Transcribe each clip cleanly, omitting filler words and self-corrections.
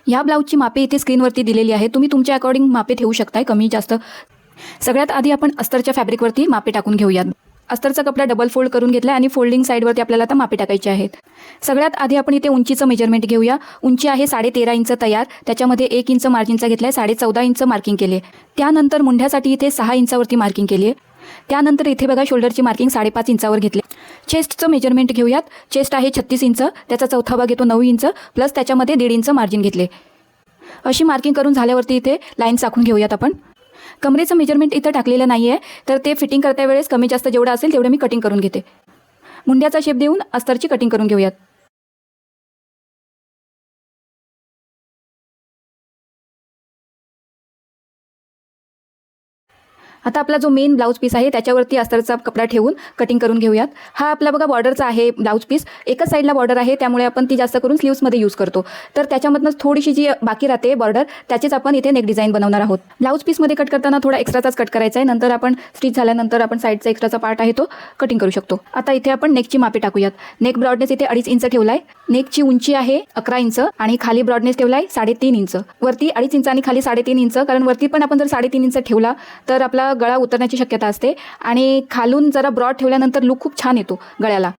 या ब्लाऊजची मापे इथे स्क्रीनवरती दिलेली आहे, तुम्ही तुमच्या अकॉर्डिंग मापे ठेवू शकताय कमी जास्त। सगळ्यात आधी आपण अस्तरच्या फॅब्रिकवरती मापे टाकून घेऊयात। अस्तरचा कपडा डबल फोल्ड करून घेतला आणि फोल्डिंग साईडवरती आपल्याला आता मापे टाकायचे आहेत। सगळ्यात आधी आपण इथे उंचीचं मेजरमेंट घेऊया। उंची आहे 13.5 इंच तयार, त्याच्यामध्ये 1 इंच मार्जिनचा घेतलाय, 14.5 इंच मार्किंग केले। त्यानंतर मुंढ्यासाठी इथे 6 इंचावरती मार्किंग केली आहे। त्यानंतर इथे बघा शोल्डरची मार्किंग 5.5 इंचावर घेतले। चेस्टचं मेजरमेंट घेऊयात। चेस्ट आहे 36 इंच, त्याचा चौथा भाग येतो 9 इंच प्लस त्याच्यामध्ये 1.5 इंच मार्जिन घेतले। अशी मार्किंग करून झाल्यावरती इथे लाईन आखून घेऊयात आपण। कमरेचं मेजरमेंट इथं टाकलेलं नाही आहे, तर ते फिटिंग करता वेळेस कमी जास्त जेवढं असेल तेवढे मी कटिंग करून घेते। मुंड्याचा शेप देऊन अस्तरची कटिंग करून घेऊयात। आता आपला जो मेन ब्लाउज पीस आहे त्याच्यावरती अस्तरचा कपडा ठेवून कटिंग करून घेऊयात। हा आपला बघा बॉर्डरचा आहे ब्लाउज पीस, एकच साईडला बॉर्डर आहे, त्यामुळे आपण ती जास्त करून स्लीव्समध्ये यूज करतो। तर त्याच्यामधनंच थोडीशी जी बाकी राहते बॉर्डर, त्याचीच आपण इथे नेक डिझाईन बनवणार आहोत। ब्लाउज पीसमध्ये कट करताना थोडा एक्स्ट्राचाच कट करायचा आहे, नंतर आपण स्टिच झाल्यानंतर आपण साईडचा एक्स्ट्राचा पार्ट आहे तो कटिंग करू शकतो। आता इथे आपण नेकची मापे टाकूयात। नेक ब्रॉडनेस इथे 2.5 इंच ठेवलाय। नेकची उंची आहे 11 इंच आणि खाली ब्रॉडनेस ठेवलाय 3.5 इंच। वरती 2.5 इंच आणि खाली 3.5 इंच, कारण वरती पण आपण जर 3.5 इंच ठेवला तर आपला गळा उतरण्याची शक्यता असते आणि खालून जरा ब्रॉड ठेवल्यानंतर लुक खूप छान येतो गळ्याला।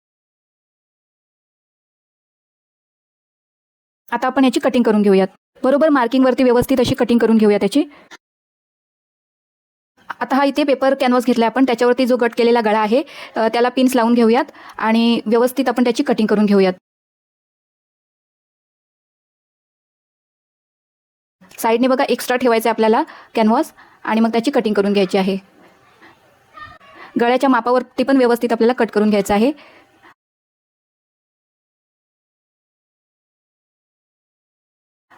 आता आपण याची कटिंग करून घेऊयात। बरोबर मार्किंग वरती व्यवस्थित अशी कटिंग करून घेऊया त्याची। आता हा इथे पेपर कॅनव्हास घेतलाय आपण, त्याच्यावरती जो कट केलेला गळा आहे त्याला पिन्स लावून घेऊयात आणि व्यवस्थित आपण त्याची कटिंग करून घेऊयात। साईडने बघा एक्स्ट्रा ठेवायचं आहे आपल्याला कॅनव्हास आणि मग त्याची कटिंग करून घ्यायची आहे। गळ्याच्या मापावरती पण व्यवस्थित आपल्याला कट करून घ्यायचं आहे।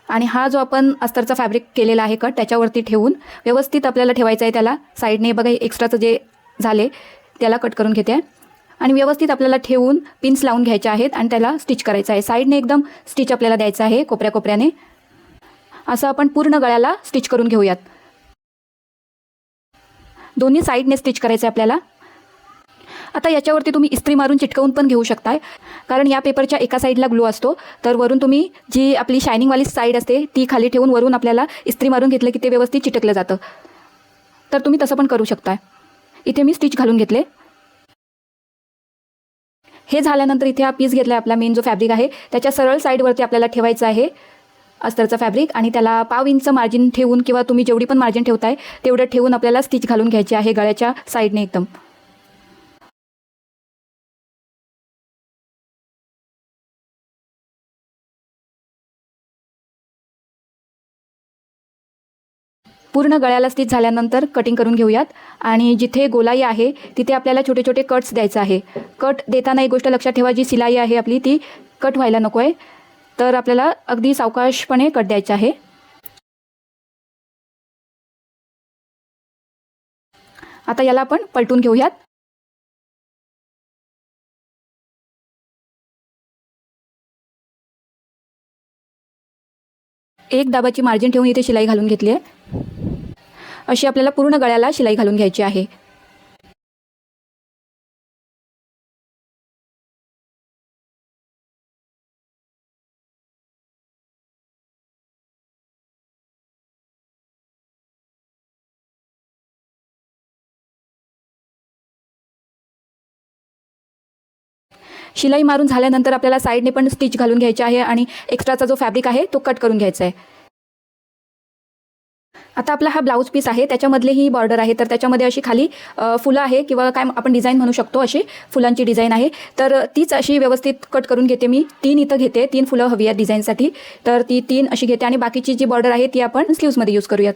आणि हा जो आपण अस्तरचा फॅब्रिक केलेला आहे कट, त्याच्यावरती ठेवून व्यवस्थित आपल्याला ठेवायचं आहे त्याला। साईडने बघा एक्स्ट्राचं जे झाले त्याला कट करून घेते आणि व्यवस्थित आपल्याला ठेवून पिन्स लावून घ्यायचे आहेत आणि त्याला स्टिच करायचं आहे। साईडने एकदम स्टिच आपल्याला द्यायचं आहे कोपऱ्या कोपऱ्याने। असं आपण पूर्ण गळ्याला स्टिच करून घेऊयात। दोन्ही साईडने स्टिच करायचं आहे आपल्याला। आता याच्यावरती तुम्ही इस्त्री मारून चिटकवून पण घेऊ शकताय, कारण या पेपरच्या एका साईडला ग्लू असतो, तर वरून तुम्ही जी आपली शायनिंगवाली साईड असते ती खाली ठेवून वरून आपल्याला इस्त्री मारून घेतलं की ते व्यवस्थित चिटकलं जातं। तर तुम्ही तसं पण करू शकताय। इथे मी स्टिच घालून घेतले। हे झाल्यानंतर इथे हा पीस घेतला आपला मेन जो फॅब्रिक आहे त्याच्या सरळ साईडवरती आपल्याला ठेवायचं आहे अस्तरचा फॅब्रिक आणि त्याला 1/2 इंच मार्जिन ठेवून किंवा तुम्ही जेवढी पण मार्जिन ठेवताय तेवढं ठेवून आपल्याला स्टिच घालून घ्यायची आहे गळ्याच्या साईडने एकदम। पूर्ण गळ्याला स्टिच झाल्यानंतर कटिंग करून घेऊयात आणि जिथे गोलाई आहे तिथे आपल्याला छोटे छोटे कट्स द्यायचं आहे। कट देताना एक गोष्ट लक्षात ठेवा, जी शिलाई आहे आपली ती कट व्हायला नको आहे, तर आपल्याला अगदी सावकाशपणे कट द्यायचा आहे। आता याला आपण पलटून घेऊयात। एक दाबाची मार्जिन ठेवून इथे शिलाई घालून घेतली आहे। अशी आपल्याला पूर्ण गळ्याला शिलाई घालून घ्यायची आहे। शिलाई मारून झाल्यानंतर आपल्याला साईडने पण स्टिच घालून घ्यायचे आहे आणि एक्स्ट्राचा जो फॅब्रिक आहे तो कट करून घ्यायचा आहे। आता आपला हा ब्लाऊज पीस आहे, त्याच्यामधले ही बॉर्डर आहे, तर त्याच्यामध्ये अशी खाली फुलं आहे किंवा काय आपण डिझाईन म्हणू शकतो, अशी फुलांची डिझाईन आहे। तर तीच अशी व्यवस्थित कट करून घेते मी। 3 इथं घेते, 3 फुलं हवी आहेत डिझाईनसाठी, तर ती 3 अशी घेते आणि बाकीची जी बॉर्डर आहे ती आपण स्लीव्समध्ये यूज करूयात।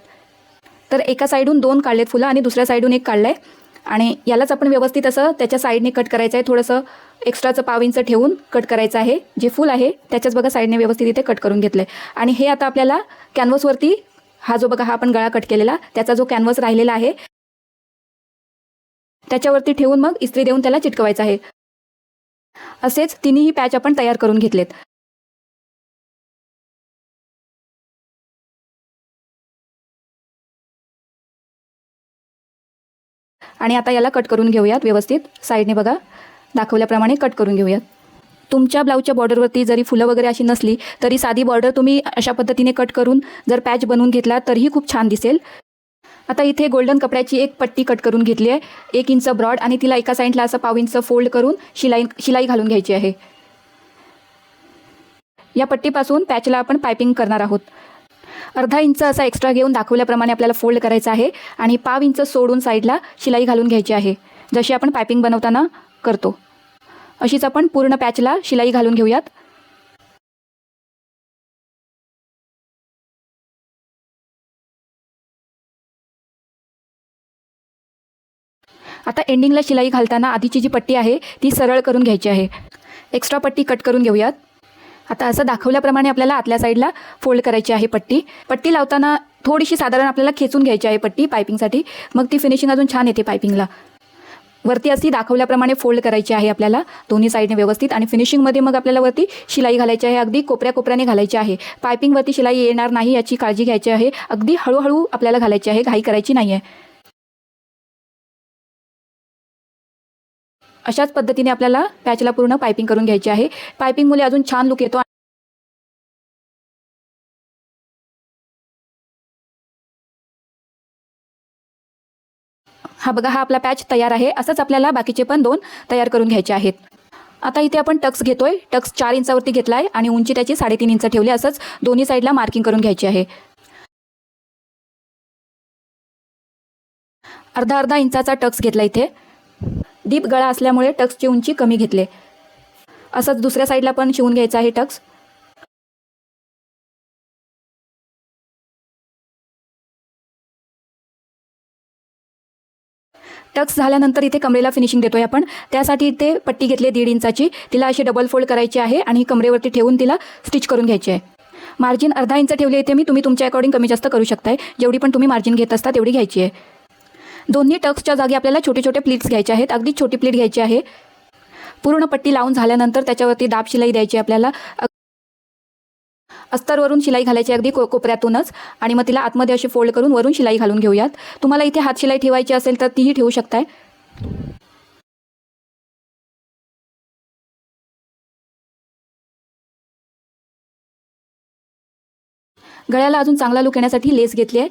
तर एका साईडून 2 काढलेत फुलं आणि दुसऱ्या साईडून 1 काढलं आहे आणि यालाच आपण व्यवस्थित असं त्याच्या साईडने कट करायचं आहे। थोडंसं एक्स्ट्राचं 1/2 इंच ठेवून कट करायचं आहे। जे फुल आहे त्याच्याच बघा साईडने व्यवस्थित इथे कट करून घेतलं आहे आणि हे आता आपल्याला कॅनव्हासवरती हा जो बघा हा आपण गळा कट केलेला त्याचा जो कॅनव्हास राहिलेला आहे त्याच्यावरती ठेवून मग इस्त्री देऊन त्याला चिटकवायचं आहे। असेच तिन्ही पॅच आपण तयार करून घेतलेत। आणि आता याला कट करून घेऊयात व्यवस्थित। साईडने बघा दाखवल्याप्रमाणे कट करून घेऊयात। तुमच्या ब्लाऊजच्या बॉर्डरवरती जरी फुलं वगैरे अशी नसली तरी साधी बॉर्डर तुम्ही अशा पद्धतीने कट करून जर पॅच बनवून घेतला तरीही खूप छान दिसेल. आता इथे गोल्डन कपड्याची एक पट्टी कट करून घेतली आहे, 1 इंच ब्रॉड, आणि तिला एका साईडला असं पाव इंच फोल्ड करून शिलाई घालून घ्यायची आहे. या पट्टीपासून पॅचला आपण पायपिंग करणार आहोत. अर्धा इंच असा एक्स्ट्रा घेऊन दाखवल्याप्रमाणे आपल्याला फोल्ड करायचा आहे आणि पाव इंच सोडून साईडला शिलाई घालून घ्यायची आहे, जशी आपण पायपिंग बनवताना करतो. अशीच आपण पूर्ण पॅचला शिलाई घालून घेऊयात. आता एंडिंगला शिलाई घालताना आधीची जी पट्टी आहे ती सरळ करून घ्यायची आहे. एक्स्ट्रा पट्टी कट करून घेऊयात. आता असं दाखवल्याप्रमाणे आपल्याला आतल्या साईडला फोल्ड करायची आहे पट्टी लावताना थोडीशी साधारण आपल्याला खेचून घ्यायची आहे पट्टी पायपिंगसाठी, मग ती फिनिशिंग अजून छान येते पायपिंगला. वरती अशी दाखवल्याप्रमाणे फोल्ड करायची आहे आपल्याला दोन्ही साईडने व्यवस्थित, आणि फिनिशिंगमध्ये मग आपल्याला वरती शिलाई घालायची आहे. अगदी कोपऱ्याने घालायची आहे. पायपिंगवरती शिलाई येणार नाही याची काळजी घ्यायची आहे. अगदी हळूहळू आपल्याला घालायची आहे, घाई करायची नाही आहे. अशाच पद्धतीने आपल्याला पॅचला पूर्ण पायपिंग करून घ्यायची आहे. पायपिंगमुळे अजून छान लुक येतो. हा बघा, हा आपला पॅच तयार आहे. असंच आपल्याला बाकीचे पण 2 तयार करून घ्यायचे आहेत. आता इथे आपण टक्स घेतोय. टक्स 4 इंचावरती घेतला आहे आणि उंची त्याची 3.5 इंच ठेवली. असंच दोन्ही साईडला मार्किंग करून घ्यायची आहे. अर्धा इंचाचा टक्स घेतला इथे. डीप गळा असल्यामुळे टक्सची उंची कमी घेतले. असंच दुसऱ्या साईडला पण शिवून घ्यायचं आहे टक्स. टक्स झाल्यानंतर इथे कमरेला फिनिशिंग देतोय आपण. त्यासाठी इथे पट्टी घेतली 1.5 इंचाची. तिला अशी डबल फोल्ड करायची आहे आणि कमरेवरती ठेवून तिला स्टिच करून घ्यायची आहे. मार्जिन अर्धा इंच ठेवली इथे मी. तुम्ही तुमच्या अकॉर्डिंग कमी जास्त करू शकताय. जेवढी पण तुम्ही मार्जिन घेत असता तेवढी घ्यायची आहे. दोन्ही टक्सच्या जागी आपल्याला छोटे छोटे प्लीट्स घ्यायचे आहेत. अगदी छोटी प्लीट घ्यायची आहे. पूर्ण पट्टी लावून झाल्यानंतर त्याच्यावरती दाब शिलाई द्यायची आपल्याला. अस्तरवरून शिलाई घालायची अगदी कोपऱ्यातूनच, आणि मग तिला आतमध्ये अशी फोल्ड करून वरून शिलाई घालून घेऊयात. तुम्हाला इथे हात शिलाई ठेवायची असेल तर तीही ठेवू शकताय. गळ्याला अजून चांगला लुक येण्यासाठी लेस घेतली आहे.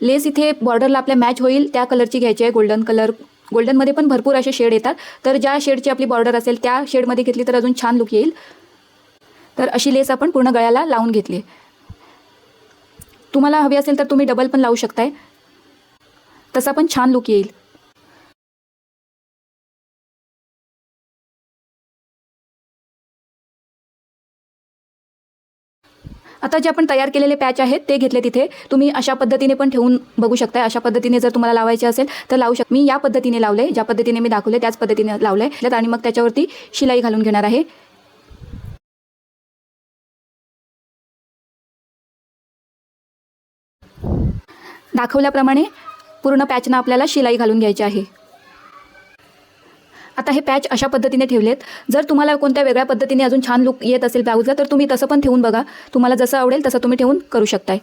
लेस इथे बॉर्डरला आपल्या मॅच होईल त्या कलरची घ्यायची आहे. Golden colour. गोल्डनमध्ये पण भरपूर असे शेड येतात, तर ज्या शेडची आपली बॉर्डर असेल त्या शेडमध्ये घेतली तर अजून छान लुक येईल. तर अशी लेस आपण पूर्ण गळ्याला लावून घेतली. तुम्हाला हवी असेल तर तुम्ही डबल पण लावू शकताय, तसा पण छान लुक येईल. आता जे आपण तयार केलेले पॅच आहेत ते घेतले तिथे. तुम्ही अशा पद्धतीने पण ठेवून बघू शकताय. अशा पद्धतीने जर तुम्हाला लावायचे असेल तर लावू शकता. मी या पद्धतीने लावले, ज्या पद्धतीने मी दाखवले त्याच पद्धतीने लावले, आणि मग त्याच्यावरती शिलाई घालून घेणार आहे. दाखवल्याप्रमाणे पूर्ण पॅचना आपल्याला शिलाई घालून घ्यायची आहे. आता हे पॅच अशा पद्धतीने ठेवलेत. जर तुम्हाला कोणत्या वेगळ्या पद्धतीने अजून छान लुक येत असेल ब्लाऊजला तर तुम्ही तसं पण ठेवून बघा. तुम्हाला जसं आवडेल तसं तुम्ही ठेवून करू शकताय.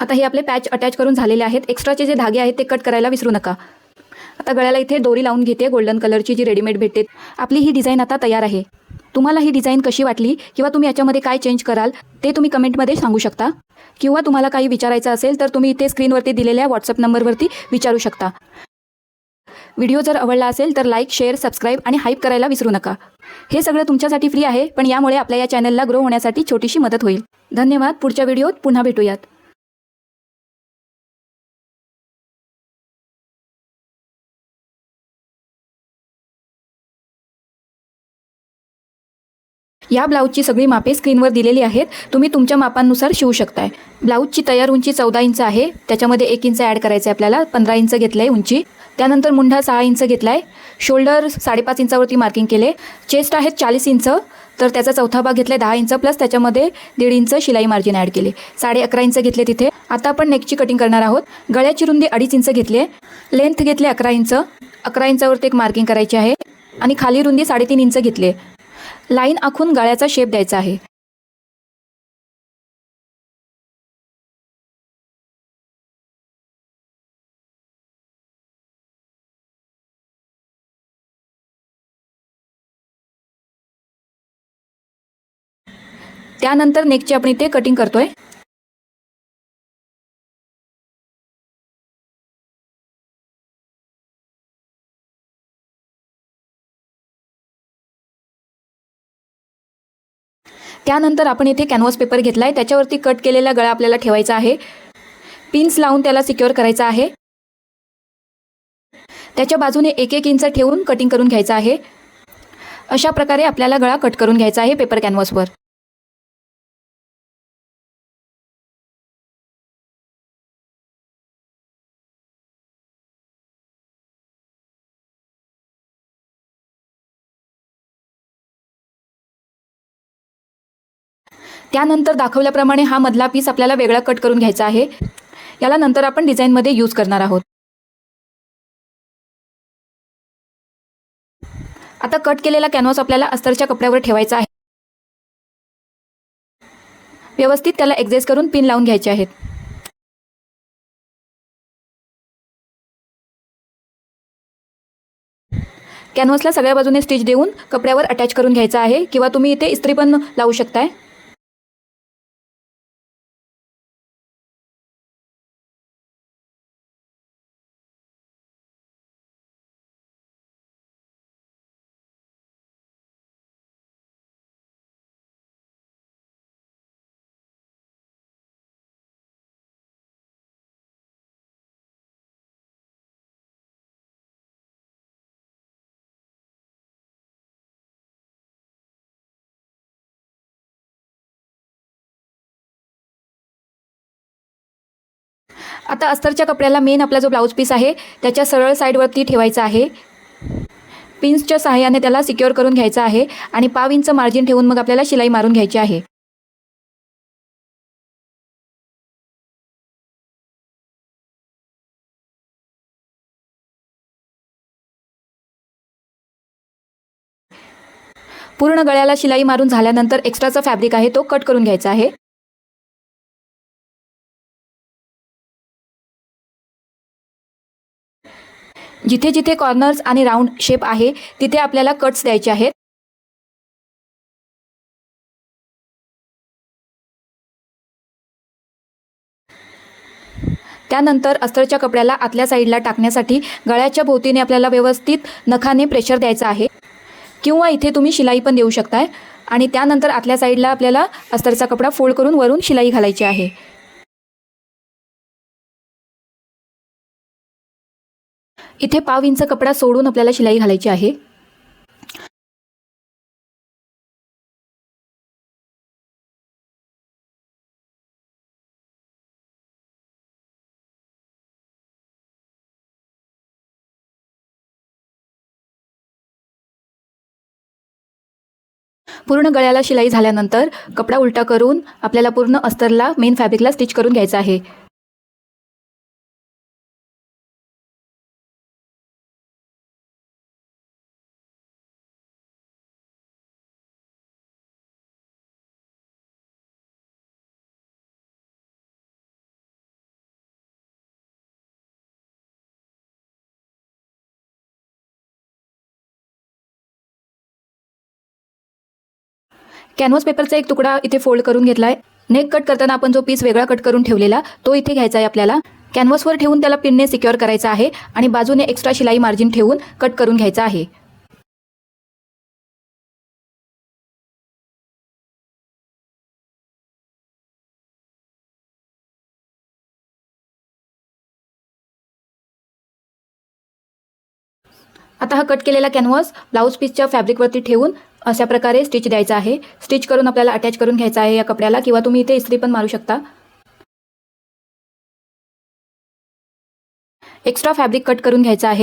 आता हे आपले पॅच अटॅच करून झालेले आहेत. एक्स्ट्राचे जे धागे आहेत ते कट करायला विसरू नका. आता गळ्याला इथे दोरी लावून घेते गोल्डन कलरची, जी रेडीमेड भेटते. आपली ही डिझाईन आता तयार आहे. तुम्हाला ही डिझाईन कशी वाटली किंवा तुम्ही याच्यामध्ये काय चेंज कराल ते तुम्ही कमेंटमध्ये सांगू शकता. किंवा तुम्हाला काही विचारायचं असेल तर तुम्ही इथे स्क्रीनवरती दिलेल्या व्हॉट्सअप नंबरवरती विचारू शकता. व्हिडिओ जर आवडला असेल तर लाईक, शेअर, सबस्क्राईब आणि हाईप करायला विसरू नका. हे सगळं तुमच्यासाठी फ्री आहे, पण यामुळे आपल्या या चॅनलला ग्रो होण्यासाठी छोटीशी मदत होईल. धन्यवाद. पुढच्या व्हिडिओत पुन्हा भेटूयात. या ब्लाऊजची सगळी मापे स्क्रीनवर दिलेली आहेत. तुम्ही तुमच्या मापांनुसार शिवू शकताय. ब्लाऊजची तयार उंची 14 इंच आहे. त्याच्यामध्ये 1 इंच ॲड करायचं आहे आपल्याला. 15 इंच घेतलं आहे उंची. त्यानंतर मुंढा 6 इंच घेतला आहे. शोल्डर 5.5 इंचावरती मार्किंग केले. चेस्ट आहेत 40 इंच. तर त्याचा चौथा भाग घेतला 10 इंच प्लस त्याच्यामध्ये 1.5 इंच शिलाई मार्जिन ॲड केले, 11.5 इंच घेतले तिथे. आता आपण नेकची कटिंग करणार आहोत. गळ्याची रुंदी 2.5 इंच घेतली आहे, लेंथ घेतली 11 इंच. 11 इंचावरती एक मार्किंग करायची आहे आणि खाली रुंदी 3.5 इंच घेतली आहे. लाईन आखून गळ्याचा शेप द्यायचा आहे. त्यानंतर नेकची आपण इथे कटिंग करतोय. त्यानंतर आपण इथे कॅनव्हास पेपर घेतला आहे, त्याच्यावरती कट केलेला गळा आपल्याला ठेवायचा आहे. पिन्स लावून त्याला सिक्युअर करायचा आहे. त्याच्या बाजूने 1-1 इंच ठेवून कटिंग करून घ्यायचं आहे. अशा प्रकारे आपल्याला गळा कट करून घ्यायचा आहे पेपर कॅनव्हासवर. त्यानंतर दाखवल्याप्रमाणे हा मधला पीस आपल्याला वेगळा कट करून घ्यायचा आहे. याला नंतर आपण डिझाईनमध्ये यूज करणार आहोत. आता कट केलेला कॅनव्हास आपल्याला अस्तरच्या कपड्यावर ठेवायचा आहे. व्यवस्थित त्याला ॲडजस्ट करून पिन लावून घ्यायचे आहेत. कॅनव्हासला सगळ्या बाजूने स्टिच देऊन कपड्यावर अटॅच करून घ्यायचा आहे, किंवा तुम्ही इथे इस्त्री पण लावू शकताय. आता अस्तरच्या कपड्याला मेन आपला जो ब्लाऊज पीस आहे त्याच्या सरळ साईडवरती ठेवायचा आहे. पिन्सच्या सहाय्याने त्याला सिक्युअर करून घ्यायचं आहे आणि 1/2 इंच मार्जिन ठेवून मग आपल्याला शिलाई मारून घ्यायची आहे. पूर्ण गळ्याला शिलाई मारून झाल्यानंतर एक्स्ट्राचा फॅब्रिक आहे तो कट करून घ्यायचा आहे. जिथे जिथे कॉर्नर्स आणि राऊंड शेप आहे तिथे आपल्याला कट्स द्यायचे आहेत. त्यानंतर अस्तरच्या कपड्याला आतल्या साईडला टाकण्यासाठी गळ्याच्या भोवतीने आपल्याला व्यवस्थित नखाने प्रेशर द्यायचं आहे, किंवा इथे तुम्ही शिलाई पण देऊ शकताय. आणि त्यानंतर आतल्या साईडला आपल्याला अस्तरचा कपडा फोल्ड करून वरून शिलाई घालायची आहे. इथे 1/2 इंच कपडा सोडून आपल्याला शिलाई घालायची आहे. पूर्ण गळ्याला शिलाई झाल्यानंतर कपडा उलटा करून आपल्याला पूर्ण अस्तरला मेन फॅब्रिकला स्टिच करून घ्यायचं आहे. कॅनव्हास पेपरचा एक तुकडा इथे फोल्ड करून घेतला आहे. नेक कट करताना आपण जो पीस वेगळा कट करून ठेवलेला तो इथे घ्यायचा आहे आपल्याला. कॅनव्हासवर ठेवून त्याला पिनने सिक्युअर करायचा आहे आणि बाजूने एक्स्ट्रा शिलाई मार्जिन ठेवून कट करून घ्यायचा आहे. आता हा कट केलेला कॅनव्हास ब्लाऊज पीसच्या फॅब्रिकवरती ठेवून अशा प्रकारे स्टिच द्यायचा आहे. स्टिच करून आपल्याला अटॅच करून घ्यायचा आहे या कपड्याला, किंवा तुम्ही इथे इस्त्री पण मारू शकता. एक्स्ट्रा फॅब्रिक कट करून घ्यायचा आहे.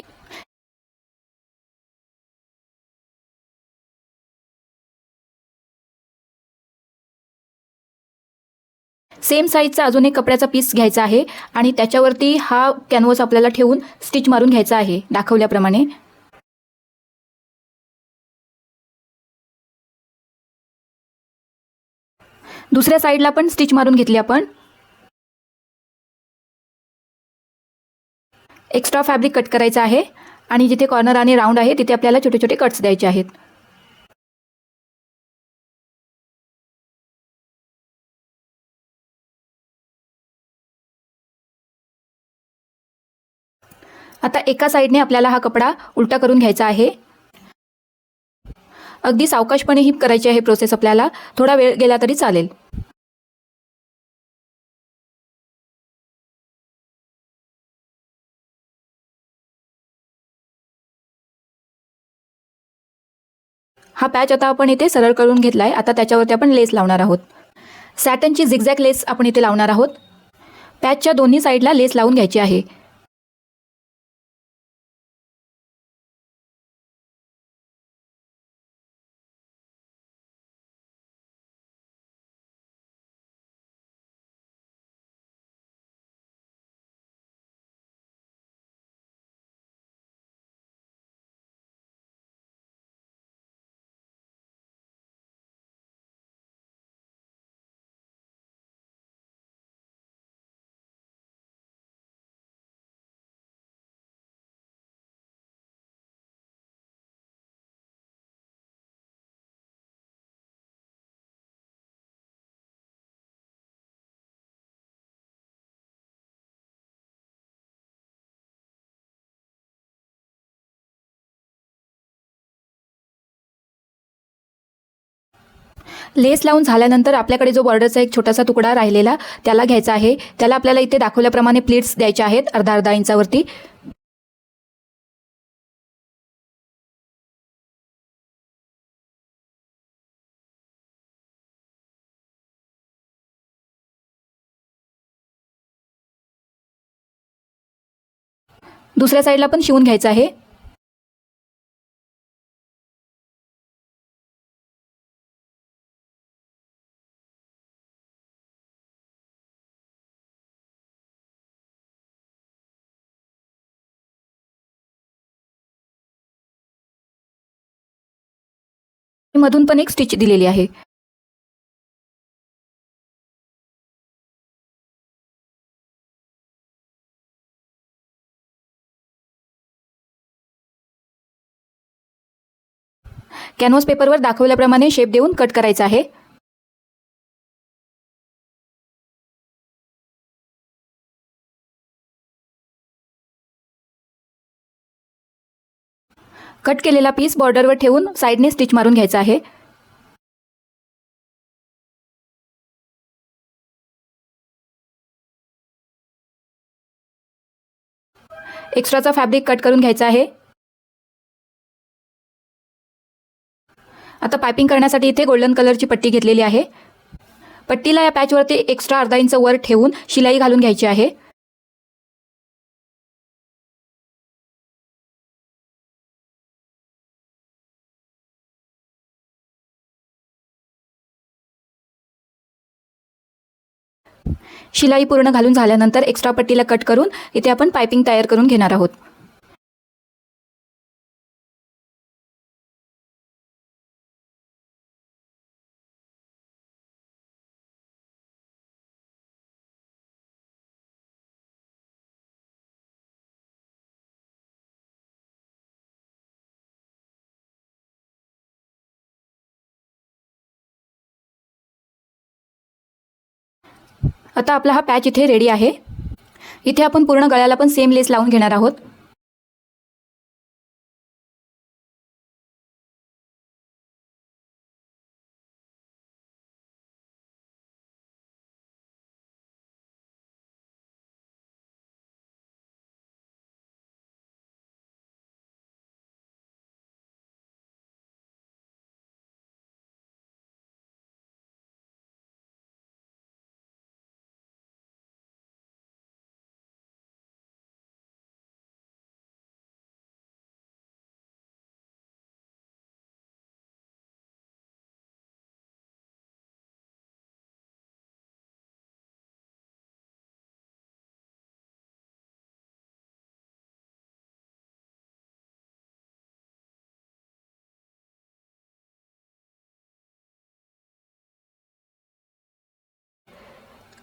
सेम साईजचा अजून एक कपड्याचा पीस घ्यायचा आहे आणि त्याच्यावरती हा कॅनव्हास आपल्याला ठेवून स्टिच मारून घ्यायचा आहे दाखवल्याप्रमाणे. दुसऱ्या साईडला पण स्टिच मारून घेतली आपण. एक्स्ट्रा फॅब्रिक कट करायचं आहे आणि जिथे कॉर्नर आणि राऊंड आहे तिथे आपल्याला छोटे छोटे कट्स द्यायचे आहेत. आता एका साईडने आपल्याला हा कपडा उलटा करून घ्यायचा आहे. अगदी सावकाशपणे ही करायची आहे प्रोसेस आपल्याला, थोडा वेळ गेला तरी चालेल. हा पॅच आता आपण इथे सरळ करून घेतलाय. आता त्याच्यावरती आपण लेस लावणार आहोत. सॅटनची झिगझॅग लेस आपण इथे लावणार आहोत. पॅचच्या दोन्ही साईडला लेस लावून घ्यायची आहे. लेस लावून झाल्यानंतर आपल्याकडे जो बॉर्डरचा एक छोटासा तुकडा राहिलेला त्याला घ्यायचा आहे. त्याला आपल्याला इथे दाखवल्याप्रमाणे प्लीट्स द्यायचे आहेत अर्धा अर्धा इंचावरती. दुसऱ्या साईडला पण शिवून घ्यायचं आहे. मधून पण एक स्टिच दिलेली आहे. कॅनव्हास पेपरवर दाखवल्याप्रमाणे शेप देऊन कट करायचा आहे. कट केलेला पीस बॉर्डरवर ठेवून साईडने स्टिच मारून घ्यायचा आहे. एक्स्ट्राचा फॅब्रिक कट करून घ्यायचा आहे. आता पायपिंग करण्यासाठी इथे गोल्डन कलरची पट्टी घेतलेली आहे. पट्टीला या पॅचवरती एक्स्ट्रा अर्धा इंच वर ठेवून शिलाई घालून घ्यायची आहे. शिलाई पूर्ण घालून झाल्यानंतर एक्स्ट्रा पट्टीला कट करून इथे आपण पायपिंग तयार करून घेणार आहोत. आता आपला हा पॅच इथे रेडी आहे. इथे आपण पूर्ण गळ्याला पण सेम लेस लावून घेणार आहोत.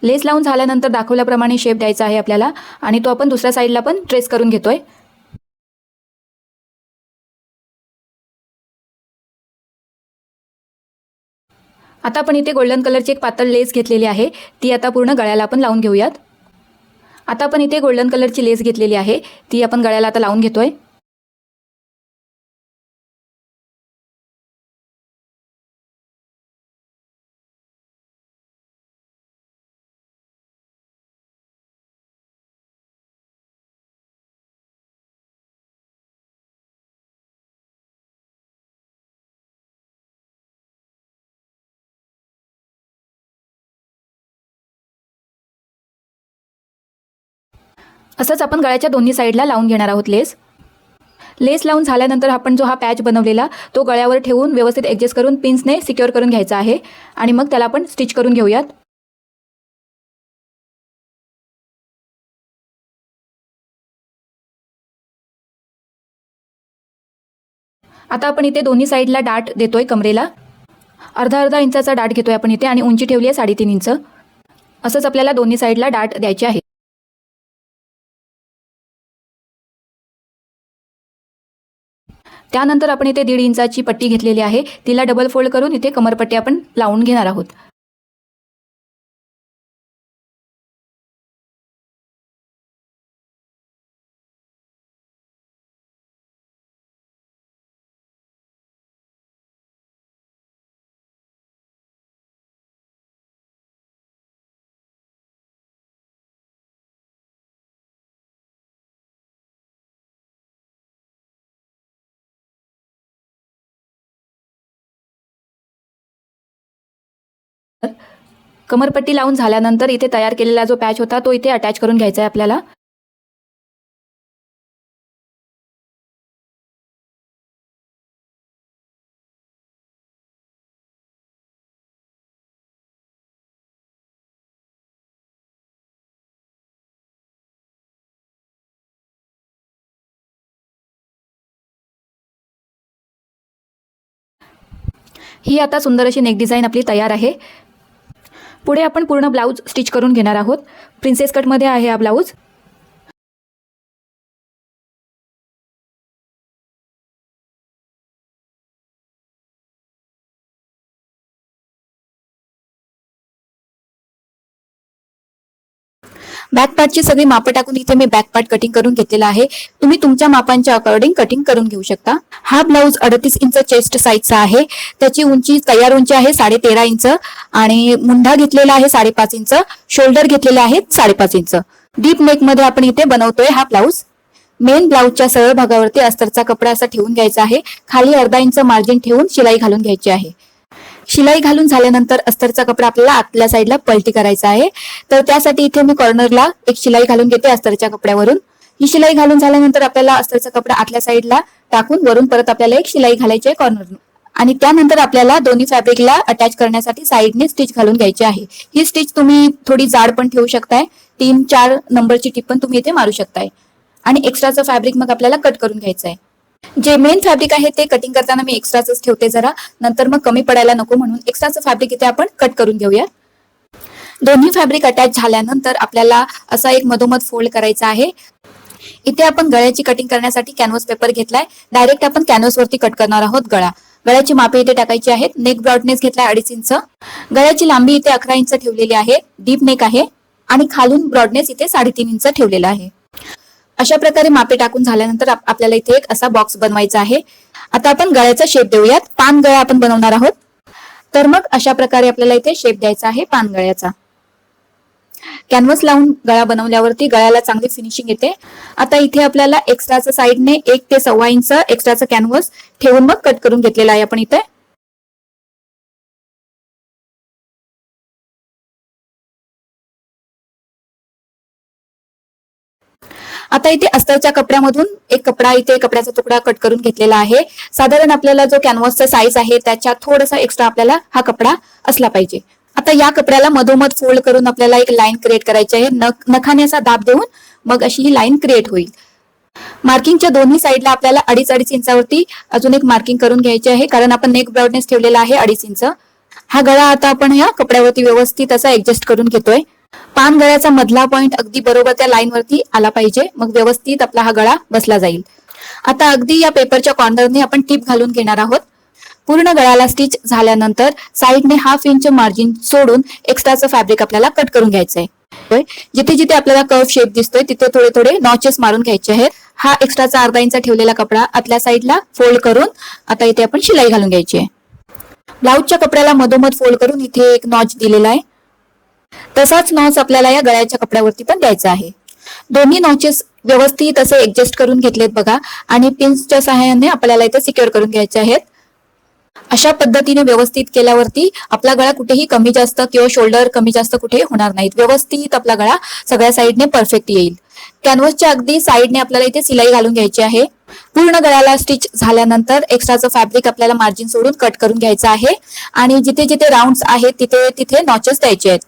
लेस लावून झाल्यानंतर दाखवल्याप्रमाणे शेप द्यायचा आहे आपल्याला आणि तो आपण दुसऱ्या साईडला पण ट्रेस करून घेतोय. आता आपण इथे गोल्डन कलरची एक पातळ लेस घेतलेली आहे, ती आता पूर्ण गळ्याला आपण लावून घेऊयात. आता आपण इथे गोल्डन कलरची लेस घेतलेली आहे, ती आपण गळ्याला आता लावून घेतोय. असंच आपण गळ्याच्या दोन्ही साईडला लावून घेणार आहोत लेस. लेस लावून झाल्यानंतर आपण जो हा पॅच बनवलेला तो गळ्यावर ठेवून व्यवस्थित ॲडजस्ट करून पिन्सने सिक्युअर करून घ्यायचा आहे आणि मग त्याला आपण स्टिच करून घेऊयात. आता आपण इथे दोन्ही साईडला डाट देतोय कमरेला. अर्धा अर्धा इंचाचा डाट घेतोय आपण इथे आणि उंची ठेवली आहे 3.5 इंच. असंच आपल्याला दोन्ही साईडला डाट द्यायचे आहे. त्यानंतर आपण इथे 1.5 इंचाची पट्टी घेतलेली आहे, तिला डबल फोल्ड करून इथे कमरपट्टी आपण लावून घेणार आहोत. कमरपट्टी लावून झाल्यानंतर इथे तयार केलेला जो पॅच होता तो इथे अटॅच करून घ्यायचा आहे आपल्याला. ही आता सुंदर अशी नेक डिझाईन आपली तयार आहे. पुढे आपण पूर्ण ब्लाऊज स्टिच करून घेणार आहोत. प्रिन्सेस कटमध्ये आहे हा ब्लाऊज. बॅक पार्टची सगळी मापं टाकून इथे मी बॅक पार्ट कटिंग करून घेतलेला आहे. तुम्ही तुमच्या मापांच्या अकॉर्डिंग कटिंग करून घेऊ शकता. हा ब्लाऊज 38 इंच चेस्ट साईजचा आहे. त्याची उंची तयार उंची आहे 13.5 इंच आणि मुंढा घेतलेला आहे 5.5 इंच. शोल्डर घेतलेले आहेत 5.5 इंच. डीप नेक मध्ये आपण इथे बनवतोय हा ब्लाऊज. मेन ब्लाऊजच्या सरळ भागावरती अस्तरचा कपडा असा ठेवून घ्यायचा आहे. खाली अर्धा इंच मार्जिन ठेवून शिलाई घालून घ्यायची आहे. शिलाई घालून झाल्यानंतर अस्तरचा कपडा आपल्याला आतल्या साईडला पलटी करायचा आहे. तर त्यासाठी इथे मी कॉर्नरला एक शिलाई घालून घेते अस्तरच्या कपड्यावरून. ही शिलाई घालून झाल्यानंतर आपल्याला अस्तरचा कपडा आतल्या साईडला टाकून वरून परत आपल्याला एक शिलाई घालायची आहे कॉर्नर आणि त्यानंतर आपल्याला दोन्ही फॅब्रिकला अटॅच करण्यासाठी साईडने स्टिच घालून घ्यायची आहे. ही स्टिच तुम्ही थोडी जाड पण ठेवू शकताय. 3-4 नंबरची टिप पण तुम्ही इथे मारू शकताय आणि एक्स्ट्राचं फॅब्रिक मग आपल्याला कट करून घ्यायचं आहे. जे मेन फॅब्रिक आहे ते कटिंग करताना मी एक्स्ट्राच ठेवते जरा, नंतर मग कमी पडायला नको म्हणून एक्स्ट्राचं फॅब्रिक इथे आपण कट करून घेऊया. दोन्ही फॅब्रिक अटॅच झाल्यानंतर आपल्याला असा एक मधोमध फोल्ड करायचा आहे. इथे आपण गळ्याची कटिंग करण्यासाठी कॅनव्हास पेपर घेतलाय. डायरेक्ट आपण कॅनव्हास वरती कट करणार आहोत गळा. गळ्याची मापे इथे टाकायची आहेत. नेक ब्रॉडनेस घेतलाय 2.5 इंच. गळ्याची लांबी इथे 11 इंच ठेवलेली आहे. डीप नेक आहे आणि खालून ब्रॉडनेस इथे 3.5 इंच ठेवलेला आहे. अशा प्रकारे मापे टाकून झाल्यानंतर आपल्याला इथे एक असा बॉक्स बनवायचा आहे. आता आपण गळ्याचा शेप देऊयात. पान गळा आपण बनवणार आहोत. तर मग अशा प्रकारे आपल्याला इथे शेप द्यायचा आहे पान गळ्याचा. कॅनव्हास लावून गळा बनवल्यावरती गळ्याला चांगली फिनिशिंग येते. आता इथे आपल्याला एक्स्ट्राचं साईडने 1 ते 1.25 इंच एक्स्ट्राचं कॅनव्हास ठेवून मग कट करून घेतलेला आहे आपण इथे. आता इथे अस्तरच्या कपड्यामधून एक कपडा इथे कपड्याचा तुकडा कट करून घेतलेला आहे. साधारण आपल्याला जो कॅनव्हासचा साईज आहे त्याच्या थोडासा एक्स्ट्रा आपल्याला हा कपडा असला पाहिजे. आता या कपड्याला मधोमध फोल्ड करून आपल्याला एक लाईन क्रिएट करायची आहे. नखाने असा दाब देऊन मग अशी ही लाईन क्रिएट होईल. मार्किंगच्या दोन्ही साईडला आपल्याला 2.5 इंचावरती अजून एक मार्किंग करून घ्यायची आहे, कारण आपण नेक ब्रॉडनेस ठेवलेला आहे 2.5 इंच. हा गळा आता आपण या कपड्यावरती व्यवस्थित असा ऍडजस्ट करून घेतोय. पान गळ्याचा मधला पॉइंट अगदी बरोबर त्या लाईन वरती आला पाहिजे, मग व्यवस्थित आपला हा गळा बसला जाईल. आता अगदी या पेपरच्या कॉर्नरने आपण टिप घालून घेणार आहोत. पूर्ण गळ्याला स्टिच झाल्यानंतर साईडने 1/2 इंच मार्जिन सोडून एक्स्ट्राचं फॅब्रिक आपल्याला कट करून घ्यायचंय. जिथे जिथे आपल्याला कर्व शेप दिसतोय तिथे थोडे थोडे नॉचेस मारून घ्यायचे आहेत. हा एक्स्ट्राचा अर्धा इंच ठेवलेला कपडा आतल्या साईडला फोल्ड करून आता इथे आपण शिलाई घालून घ्यायची आहे. ब्लाऊजच्या कपड्याला मधोमध फोल्ड करून इथे एक नॉच दिलेला आहे. तसाच नॉच आपल्याला या गळ्याच्या कपड्यावरती पण द्यायचा आहे. दोन्ही नॉचेस व्यवस्थित असे ऍडजस्ट करून घेतलेत बघा, आणि पिन्सच्या सहाय्याने आपल्याला इथे सिक्युअर करून घ्यायचे आहेत. अशा पद्धतीने व्यवस्थित केल्यावरती आपला गळा कुठेही कमी जास्त किंवा शोल्डर कमी जास्त कुठेही होणार नाहीत. व्यवस्थित आपला गळा सगळ्या साईडने परफेक्ट येईल. कॅनव्हसच्या अगदी साईडने आपल्याला इथे सिलाई घालून घ्यायची आहे. पूर्ण गळ्याला स्टिच झाल्यानंतर एक्स्ट्राचं फॅब्रिक आपल्याला मार्जिन सोडून कट करून घ्यायचं आहे, आणि जिथे जिथे राऊंड्स आहेत तिथे तिथे नॉचेस द्यायचे आहेत.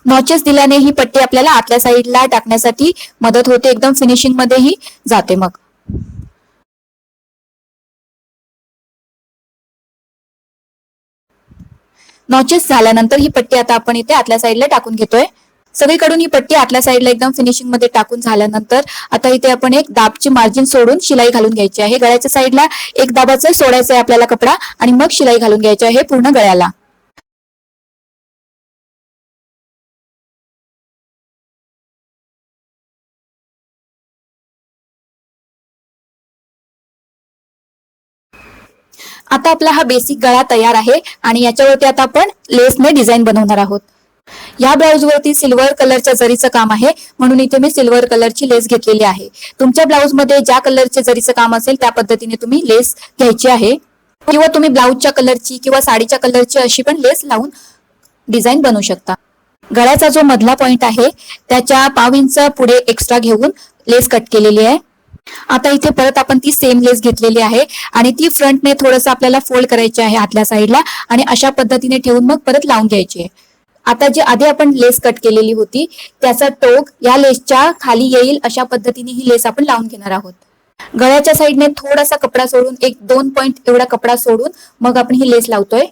नॉचेस दिल्याने ही पट्टी आपल्याला आतल्या साईडला टाकण्यासाठी मदत होते, एकदम फिनिशिंग मध्येही जाते. मग नॉचेस झाल्यानंतर ही पट्टी आता आपण इथे आतल्या साईडला टाकून घेतोय. सगळीकडून ही पट्टी आतल्या साईडला एकदम फिनिशिंग मध्ये टाकून झाल्यानंतर आता इथे आपण एक दाबची मार्जिन सोडून शिलाई घालून घ्यायची आहे. गळ्याच्या साईडला एक दाबाचं सोडायचं आहे आपल्याला कपडा, आणि मग शिलाई घालून घ्यायची आहे पूर्ण गळ्याला. आता आपला हा बेसिक गळा तयार आहे, आणि याच्यावरती आता आपण लेसने डिझाईन बनवणार आहोत. या ब्लाउज वरती सिल्वर कलरच्या जरीचं काम आहे, म्हणून इथे मी सिल्वर कलरची लेस घेतलेली आहे. तुमच्या ब्लाउज मध्ये ज्या कलरचे जरीचं काम असेल त्या पद्धतीने तुम्ही लेस घ्यायची आहे, किंवा तुम्ही ब्लाउजच्या कलरची किंवा साडीच्या कलरची अशी पण लेस लावून डिझाईन बनवू शकता. गळ्याचा जो मधला पॉइंट आहे त्याच्या 1/2 इंच पुढे एक्स्ट्रा घेऊन लेस कट केलेली आहे. आता इथे परत आपण ती सेम लेस घेतलेली आहे, आणि ती फ्रंटने थोडस आपल्याला फोल्ड करायची आहे आतल्या साईडला, आणि अशा पद्धतीने ठेवून मग परत लावून घ्यायची आहे. आता जी आधी आपण लेस कट केलेली होती त्याचा टोक या लेसच्या खाली येईल अशा पद्धतीने ही लेस आपण लावून घेणार आहोत. गळ्याच्या साईडने थोडासा कपडा सोडून 1-2 पॉइंट एवढा कपडा सोडून मग आपण ही लेस लावतोय.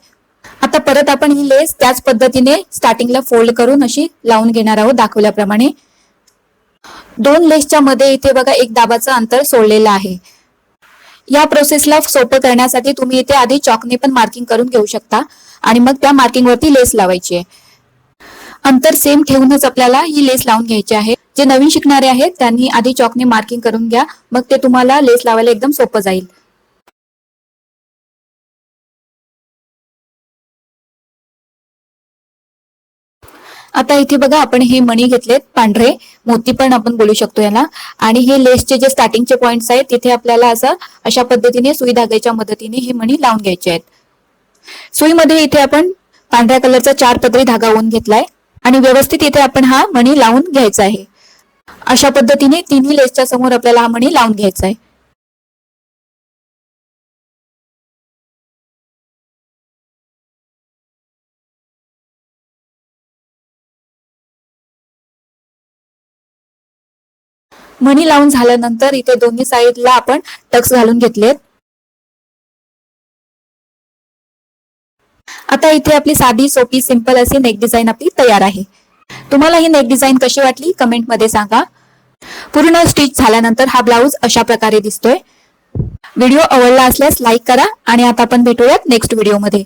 आता परत आपण ही लेस त्याच पद्धतीने स्टार्टिंगला फोल्ड करून अशी लावून घेणार आहोत दाखवल्याप्रमाणे. 2 लेसच्या मध्ये इथे बघा एक दाबाचं अंतर सोडलेलं आहे. या प्रोसेसला सोपं करण्यासाठी तुम्ही इथे आधी चॉकने पण मार्किंग करून घेऊ शकता, आणि मग त्या मार्किंग वरती लेस लावायची आहे. अंतर सेम ठेवूनच आपल्याला ही लेस लावून घ्यायची आहे. जे नवीन शिकणारे आहेत त्यांनी आधी चॉकने मार्किंग करून घ्या, मग ते तुम्हाला लेस लावायला एकदम सोपं जाईल. आता इथे बघा आपण हे मणी घेतलेत, पांढरे मोती पण आपण बोलू शकतो याला, आणि हे लेसचे जे स्टार्टिंगचे पॉइंट्स आहेत तिथे आपल्याला असं अशा पद्धतीने सुई धाग्याच्या मदतीने हे मणी लावून घ्यायचे आहेत. सुईमध्ये इथे आपण पांढऱ्या कलरचा 4 पदरी धागा ओवून घेतलाय, आणि व्यवस्थित इथे आपण हा मणी लावून घ्यायचा आहे. अशा पद्धतीने तिन्ही लेसच्या समोर आपल्याला हा मणी लावून घ्यायचा आहे. मणी लावून झाल्यानंतर इथे दोन्ही साईडला आपण टक्स घालून घेतलेत. आता इथे आपली साधी सोपी सिंपल अशी नेक डिझाईन आपली तयार आहे. तुम्हाला ही नेक डिझाईन कशी वाटली कमेंट मध्ये सांगा. पूर्ण स्टिच झाल्यानंतर हा ब्लाऊज अशा प्रकारे दिसतोय. व्हिडिओ आवडला असल्यास लाईक करा, आणि आता आपण भेटूयात नेक्स्ट व्हिडिओमध्ये.